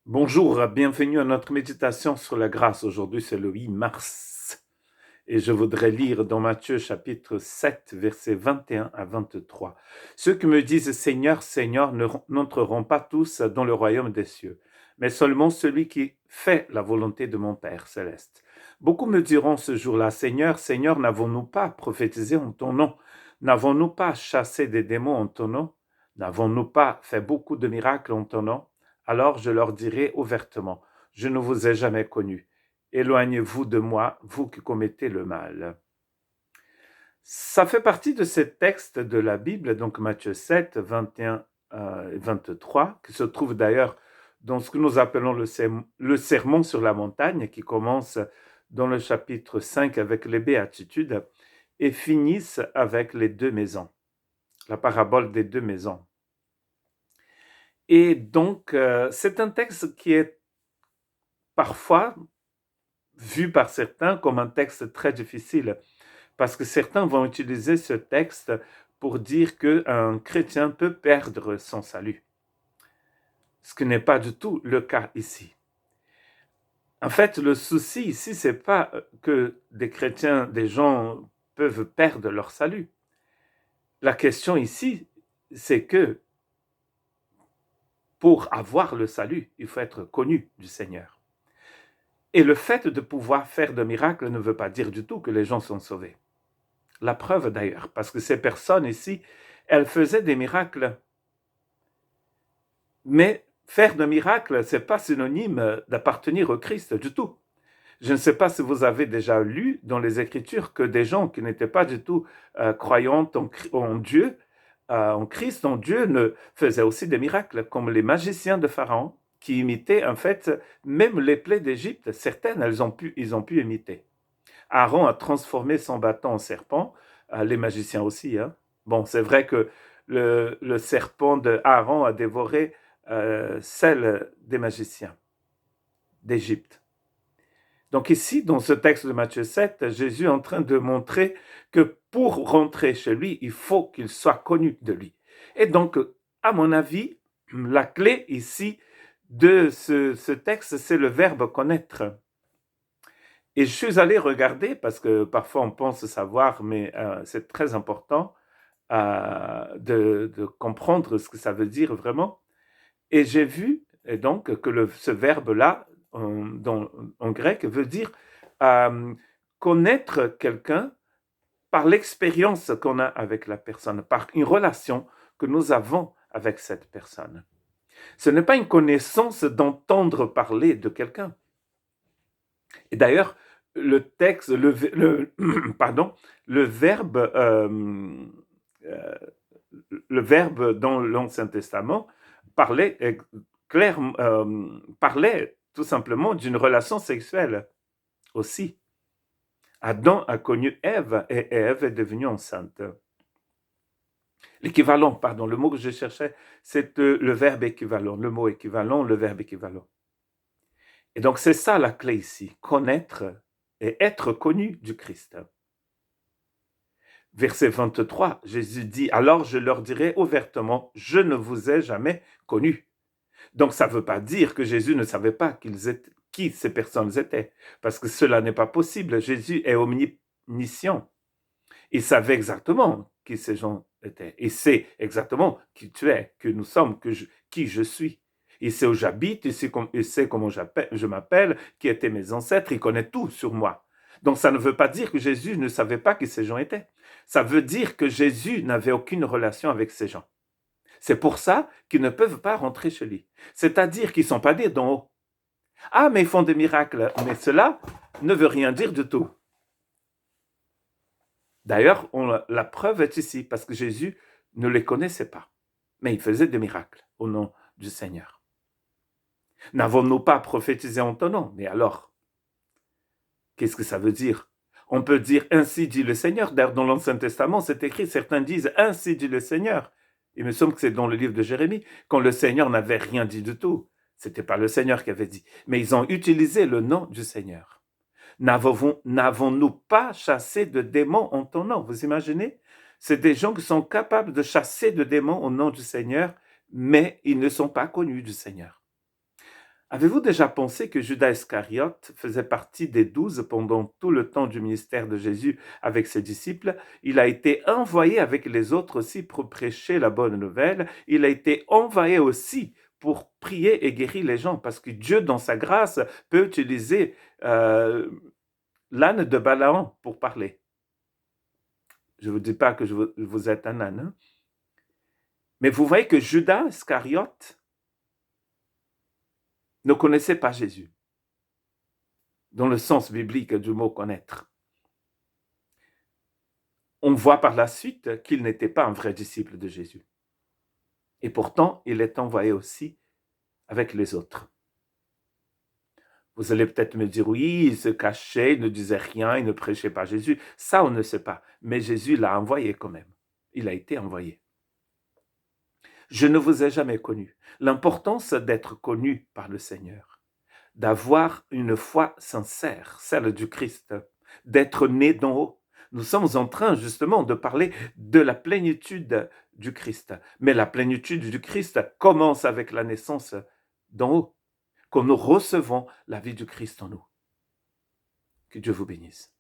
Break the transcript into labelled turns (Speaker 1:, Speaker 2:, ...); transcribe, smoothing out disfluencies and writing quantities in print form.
Speaker 1: Bonjour, bienvenue à notre méditation sur la grâce. Aujourd'hui, c'est le 8 mars et je voudrais lire dans Matthieu chapitre 7, versets 21 à 23. Ceux qui me disent Seigneur, Seigneur n'entreront pas tous dans le royaume des cieux, mais seulement celui qui fait la volonté de mon Père céleste. Beaucoup me diront ce jour-là, Seigneur, Seigneur, n'avons-nous pas prophétisé en ton nom? N'avons-nous pas chassé des démons en ton nom? N'avons-nous pas fait beaucoup de miracles en ton nom? Alors je leur dirai ouvertement, je ne vous ai jamais connus. Éloignez-vous de moi, vous qui commettez le mal. Ça fait partie de ces textes de la Bible, donc Matthieu 7, 21 et 23, qui se trouve d'ailleurs dans ce que nous appelons le sermon sur la montagne, qui commence dans le chapitre 5 avec les béatitudes et finissent avec les deux maisons, la parabole des deux maisons. Et donc, c'est un texte qui est parfois vu par certains comme un texte très difficile, parce que certains vont utiliser ce texte pour dire qu'un chrétien peut perdre son salut, ce qui n'est pas du tout le cas ici. En fait, le souci ici, c'est pas que des chrétiens, des gens peuvent perdre leur salut. La question ici, c'est que pour avoir le salut, il faut être connu du Seigneur. Et le fait de pouvoir faire de miracles ne veut pas dire du tout que les gens sont sauvés. La preuve d'ailleurs, parce que ces personnes ici, elles faisaient des miracles. Mais faire de miracles, ce n'est pas synonyme d'appartenir au Christ du tout. Je ne sais pas si vous avez déjà lu dans les Écritures que des gens qui n'étaient pas du tout croyants en Dieu, en Christ, en Dieu, ne faisaient aussi des miracles, comme les magiciens de Pharaon, qui imitaient en fait même les plaies d'Égypte. Certaines, ils ont pu imiter. Aaron a transformé son bâton en serpent, les magiciens aussi. Hein. Bon, c'est vrai que le serpent de Aaron a dévoré celle des magiciens d'Égypte. Donc ici, dans ce texte de Matthieu 7, Jésus est en train de montrer que pour rentrer chez lui, il faut qu'il soit connu de lui. Et donc, à mon avis, la clé ici de ce texte, c'est le verbe connaître. Et je suis allé regarder, parce que parfois on pense savoir, mais c'est très important de comprendre ce que ça veut dire vraiment. Et j'ai vu et donc que ce verbe-là, en grec, veut dire connaître quelqu'un par l'expérience qu'on a avec la personne, par une relation que nous avons avec cette personne. Ce n'est pas une connaissance d'entendre parler de quelqu'un. Et d'ailleurs, le texte, pardon, euh, le verbe dans l'Ancien Testament parlait, parlait tout simplement d'une relation sexuelle aussi. Adam a connu Ève et Ève est devenue enceinte. L'équivalent, pardon, le mot que je cherchais, c'est le verbe équivalent, le mot équivalent, le verbe équivalent. Et donc c'est ça la clé ici, connaître et être connu du Christ. Verset 23, Jésus dit, alors je leur dirai ouvertement, je ne vous ai jamais connus. Donc ça ne veut pas dire que Jésus ne savait pas qui ces personnes étaient, parce que cela n'est pas possible. Jésus est omniscient. Il savait exactement qui ces gens étaient. Il sait exactement qui tu es, que nous sommes, qui je suis. Il sait où j'habite, il sait comment je m'appelle, qui étaient mes ancêtres, il connaît tout sur moi. Donc ça ne veut pas dire que Jésus ne savait pas qui ces gens étaient. Ça veut dire que Jésus n'avait aucune relation avec ces gens. C'est pour ça qu'ils ne peuvent pas rentrer chez lui. C'est-à-dire qu'ils ne sont pas nés d'en haut. Ah, mais ils font des miracles. Mais cela ne veut rien dire du tout. D'ailleurs, la preuve est ici, parce que Jésus ne les connaissait pas. Mais il faisait des miracles au nom du Seigneur. N'avons-nous pas prophétisé en ton nom? Mais alors, qu'est-ce que ça veut dire? On peut dire ainsi dit le Seigneur. D'ailleurs, dans l'Ancien Testament, c'est écrit, certains disent ainsi dit le Seigneur. Il me semble que c'est dans le livre de Jérémie, quand le Seigneur n'avait rien dit du tout. Ce n'était pas le Seigneur qui avait dit. Mais ils ont utilisé le nom du Seigneur. N'avons-nous pas chassé de démons en ton nom? Vous imaginez? C'est des gens qui sont capables de chasser de démons au nom du Seigneur, mais ils ne sont pas connus du Seigneur. Avez-vous déjà pensé que Judas Iscariote faisait partie des 12 pendant tout le temps du ministère de Jésus avec ses disciples? Il a été envoyé avec les autres aussi pour prêcher la bonne nouvelle. Il a été envoyé aussi pour prier et guérir les gens, parce que Dieu, dans sa grâce, peut utiliser l'âne de Balaam pour parler. Je ne vous dis pas que vous êtes un âne, hein? Mais vous voyez que Judas Iscariote ne connaissait pas Jésus, dans le sens biblique du mot connaître. On voit par la suite qu'il n'était pas un vrai disciple de Jésus. Et pourtant, il est envoyé aussi avec les autres. Vous allez peut-être me dire, oui, il se cachait, il ne disait rien, il ne prêchait pas Jésus. Ça, on ne sait pas. Mais Jésus l'a envoyé quand même. Il a été envoyé. Je ne vous ai jamais connu. L'importance d'être connu par le Seigneur, d'avoir une foi sincère, celle du Christ, d'être né d'en haut. Nous sommes en train justement de parler de la plénitude du Christ. Mais la plénitude du Christ commence avec la naissance d'en haut, quand nous recevons la vie du Christ en nous. Que Dieu vous bénisse.